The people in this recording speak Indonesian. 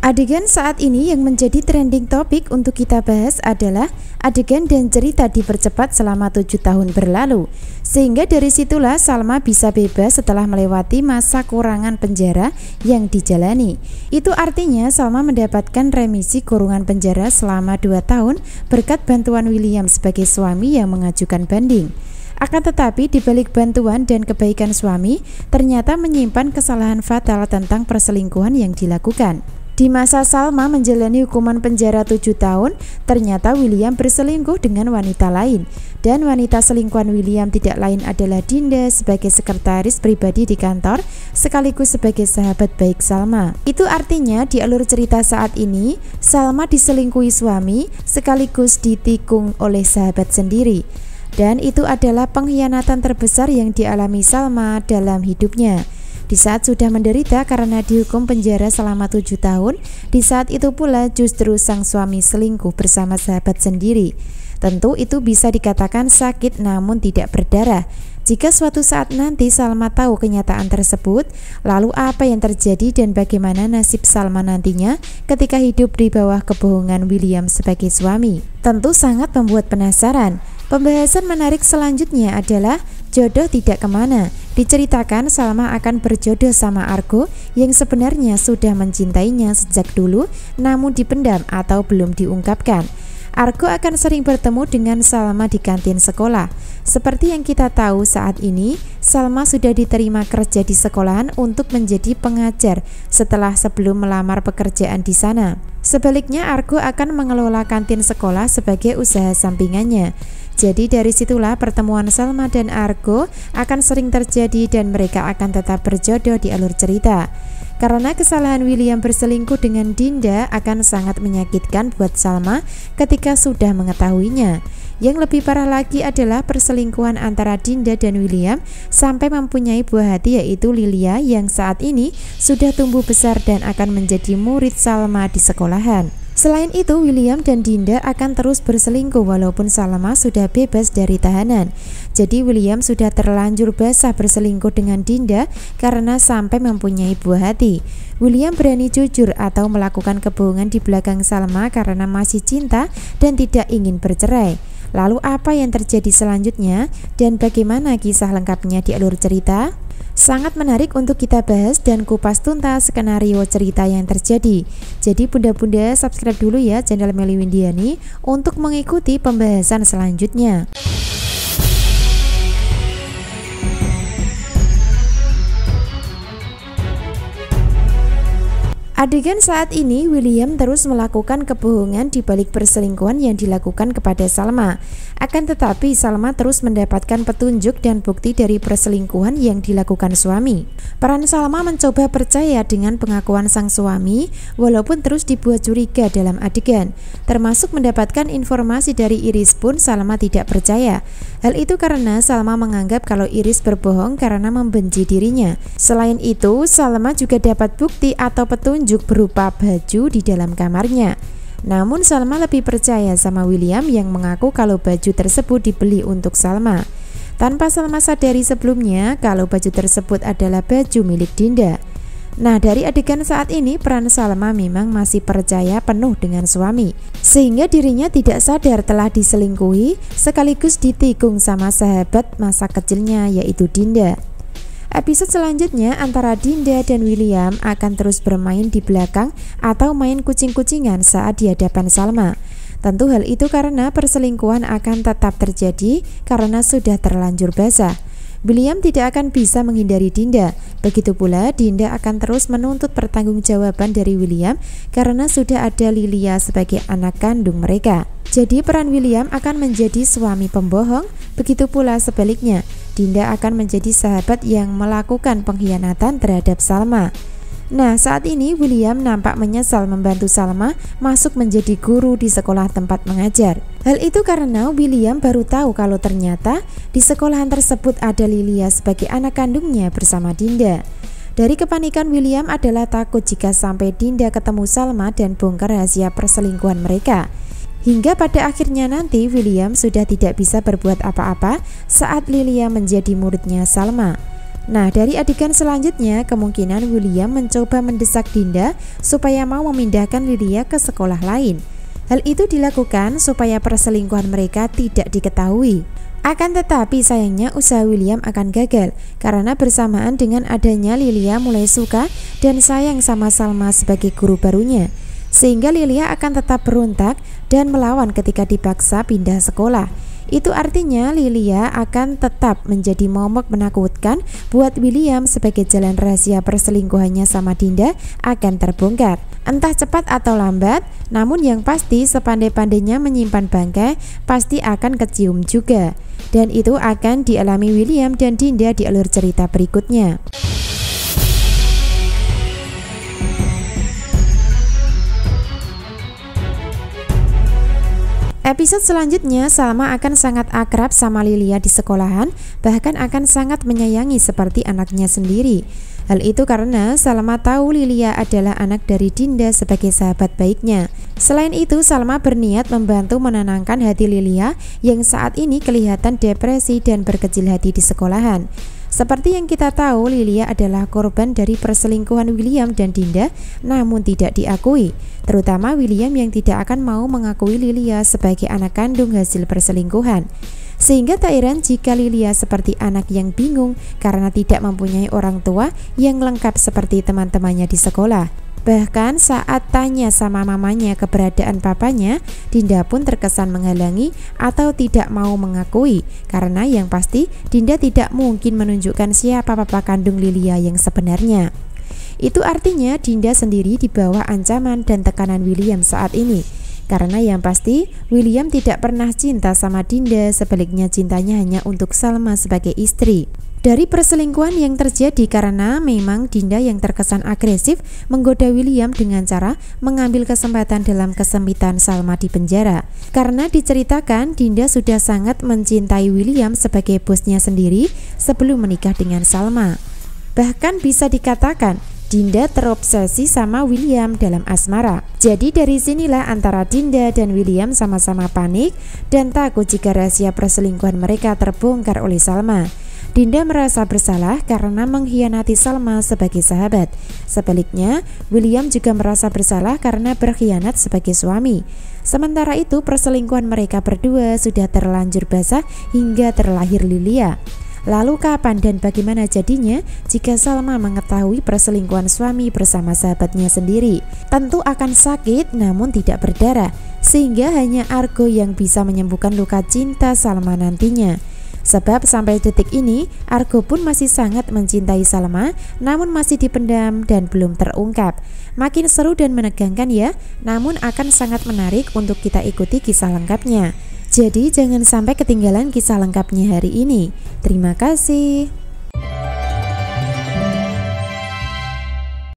Adegan saat ini yang menjadi trending topik untuk kita bahas adalah adegan dan cerita dipercepat selama 7 tahun berlalu. Sehingga dari situlah Salma bisa bebas setelah melewati masa kurangan penjara yang dijalani. Itu artinya Salma mendapatkan remisi kurungan penjara selama 2 tahun berkat bantuan William sebagai suami yang mengajukan banding. Akan tetapi di balik bantuan dan kebaikan suami ternyata menyimpan kesalahan fatal tentang perselingkuhan yang dilakukan. Di masa Salma menjalani hukuman penjara 7 tahun, ternyata William berselingkuh dengan wanita lain. Dan wanita selingkuhan William tidak lain adalah Dinda sebagai sekretaris pribadi di kantor, sekaligus sebagai sahabat baik Salma. Itu artinya di alur cerita saat ini, Salma diselingkuhi suami sekaligus ditikung oleh sahabat sendiri. Dan itu adalah pengkhianatan terbesar yang dialami Salma dalam hidupnya. Di saat sudah menderita karena dihukum penjara selama 7 tahun, di saat itu pula justru sang suami selingkuh bersama sahabat sendiri. Tentu itu bisa dikatakan sakit namun tidak berdarah. Jika suatu saat nanti Salma tahu kenyataan tersebut, lalu apa yang terjadi dan bagaimana nasib Salma nantinya ketika hidup di bawah kebohongan William sebagai suami? Tentu sangat membuat penasaran. Pembahasan menarik selanjutnya adalah jodoh tidak kemana. Diceritakan Salma akan berjodoh sama Argo yang sebenarnya sudah mencintainya sejak dulu namun dipendam atau belum diungkapkan. Argo akan sering bertemu dengan Salma di kantin sekolah. Seperti yang kita tahu saat ini, Salma sudah diterima kerja di sekolahan untuk menjadi pengajar setelah sebelum melamar pekerjaan di sana. Sebaliknya Argo akan mengelola kantin sekolah sebagai usaha sampingannya. Jadi dari situlah pertemuan Salma dan Argo akan sering terjadi dan mereka akan tetap berjodoh di alur cerita. Karena kesalahan William berselingkuh dengan Dinda akan sangat menyakitkan buat Salma ketika sudah mengetahuinya. Yang lebih parah lagi adalah perselingkuhan antara Dinda dan William sampai mempunyai buah hati yaitu Lilia yang saat ini sudah tumbuh besar dan akan menjadi murid Salma di sekolahan. Selain itu, William dan Dinda akan terus berselingkuh walaupun Salma sudah bebas dari tahanan. Jadi William sudah terlanjur basah berselingkuh dengan Dinda karena sampai mempunyai buah hati. William berani jujur atau melakukan kebohongan di belakang Salma karena masih cinta dan tidak ingin bercerai. Lalu apa yang terjadi selanjutnya dan bagaimana kisah lengkapnya di alur cerita? Sangat menarik untuk kita bahas dan kupas tuntas skenario cerita yang terjadi. Jadi bunda-bunda subscribe dulu ya channel Melly Windiani untuk mengikuti pembahasan selanjutnya. Adegan saat ini William terus melakukan kebohongan di balik perselingkuhan yang dilakukan kepada Salma. Akan tetapi Salma terus mendapatkan petunjuk dan bukti dari perselingkuhan yang dilakukan suami. Peran Salma mencoba percaya dengan pengakuan sang suami walaupun terus dibuat curiga dalam adegan. Termasuk mendapatkan informasi dari Iris pun Salma tidak percaya. Hal itu karena Salma menganggap kalau Iris berbohong karena membenci dirinya. Selain itu, Salma juga dapat bukti atau petunjuk berupa baju di dalam kamarnya. Namun Salma lebih percaya sama William yang mengaku kalau baju tersebut dibeli untuk Salma. Tanpa Salma sadari sebelumnya kalau baju tersebut adalah baju milik Dinda. Nah, dari adegan saat ini peran Salma memang masih percaya penuh dengan suami, sehingga dirinya tidak sadar telah diselingkuhi sekaligus ditikung sama sahabat masa kecilnya yaitu Dinda. Episode selanjutnya antara Dinda dan William akan terus bermain di belakang atau main kucing-kucingan saat di hadapan Salma. Tentu hal itu karena perselingkuhan akan tetap terjadi karena sudah terlanjur basah. William tidak akan bisa menghindari Dinda. Begitu pula Dinda akan terus menuntut pertanggungjawaban dari William karena sudah ada Lilia sebagai anak kandung mereka. Jadi peran William akan menjadi suami pembohong, begitu pula sebaliknya. Dinda akan menjadi sahabat yang melakukan pengkhianatan terhadap Salma. Nah, saat ini William nampak menyesal membantu Salma masuk menjadi guru di sekolah tempat mengajar. Hal itu karena William baru tahu kalau ternyata di sekolahan tersebut ada Lilia sebagai anak kandungnya bersama Dinda. Dari kepanikan William adalah takut jika sampai Dinda ketemu Salma dan bongkar rahasia perselingkuhan mereka. Hingga pada akhirnya nanti William sudah tidak bisa berbuat apa-apa saat Lilia menjadi muridnya Salma. Nah, dari adegan selanjutnya, kemungkinan William mencoba mendesak Dinda supaya mau memindahkan Lilia ke sekolah lain. Hal itu dilakukan supaya perselingkuhan mereka tidak diketahui. Akan tetapi sayangnya usaha William akan gagal karena bersamaan dengan adanya Lilia mulai suka dan sayang sama Salma sebagai guru barunya. Sehingga Lilia akan tetap berontak dan melawan ketika dipaksa pindah sekolah. Itu artinya Lilia akan tetap menjadi momok menakutkan buat William sebagai jalan rahasia perselingkuhannya sama Dinda akan terbongkar. Entah cepat atau lambat, namun yang pasti sepandai-pandainya menyimpan bangkai pasti akan kecium juga. Dan itu akan dialami William dan Dinda di alur cerita berikutnya. Episode selanjutnya, Salma akan sangat akrab sama Lilia di sekolahan, bahkan akan sangat menyayangi seperti anaknya sendiri. Hal itu karena Salma tahu Lilia adalah anak dari Dinda sebagai sahabat baiknya. Selain itu, Salma berniat membantu menenangkan hati Lilia yang saat ini kelihatan depresi dan berkecil hati di sekolahan. Seperti yang kita tahu, Lilia adalah korban dari perselingkuhan William dan Dinda, namun tidak diakui. Terutama William yang tidak akan mau mengakui Lilia sebagai anak kandung hasil perselingkuhan. Sehingga tak heran jika Lilia seperti anak yang bingung karena tidak mempunyai orang tua yang lengkap seperti teman-temannya di sekolah. Bahkan saat tanya sama mamanya keberadaan papanya, Dinda pun terkesan menghalangi atau tidak mau mengakui. Karena yang pasti Dinda tidak mungkin menunjukkan siapa papa kandung Lilia yang sebenarnya. Itu artinya Dinda sendiri di bawah ancaman dan tekanan William saat ini. Karena yang pasti William tidak pernah cinta sama Dinda, sebaliknya cintanya hanya untuk Salma sebagai istri. Dari perselingkuhan yang terjadi karena memang Dinda yang terkesan agresif menggoda William dengan cara mengambil kesempatan dalam kesempitan Salma di penjara. Karena diceritakan Dinda sudah sangat mencintai William sebagai bosnya sendiri sebelum menikah dengan Salma. Bahkan bisa dikatakan Dinda terobsesi sama William dalam asmara. Jadi dari sinilah antara Dinda dan William sama-sama panik dan takut jika rahasia perselingkuhan mereka terbongkar oleh Salma. Dinda merasa bersalah karena mengkhianati Salma sebagai sahabat. Sebaliknya, William juga merasa bersalah karena berkhianat sebagai suami. Sementara itu, perselingkuhan mereka berdua sudah terlanjur basah hingga terlahir Lilia. Lalu kapan dan bagaimana jadinya jika Salma mengetahui perselingkuhan suami bersama sahabatnya sendiri? Tentu akan sakit namun tidak berdarah, sehingga hanya Argo yang bisa menyembuhkan luka cinta Salma nantinya. Sebab sampai detik ini Argo pun masih sangat mencintai Salma, namun masih dipendam dan belum terungkap. Makin seru dan menegangkan ya, namun akan sangat menarik untuk kita ikuti kisah lengkapnya. Jadi jangan sampai ketinggalan kisah lengkapnya hari ini. Terima kasih.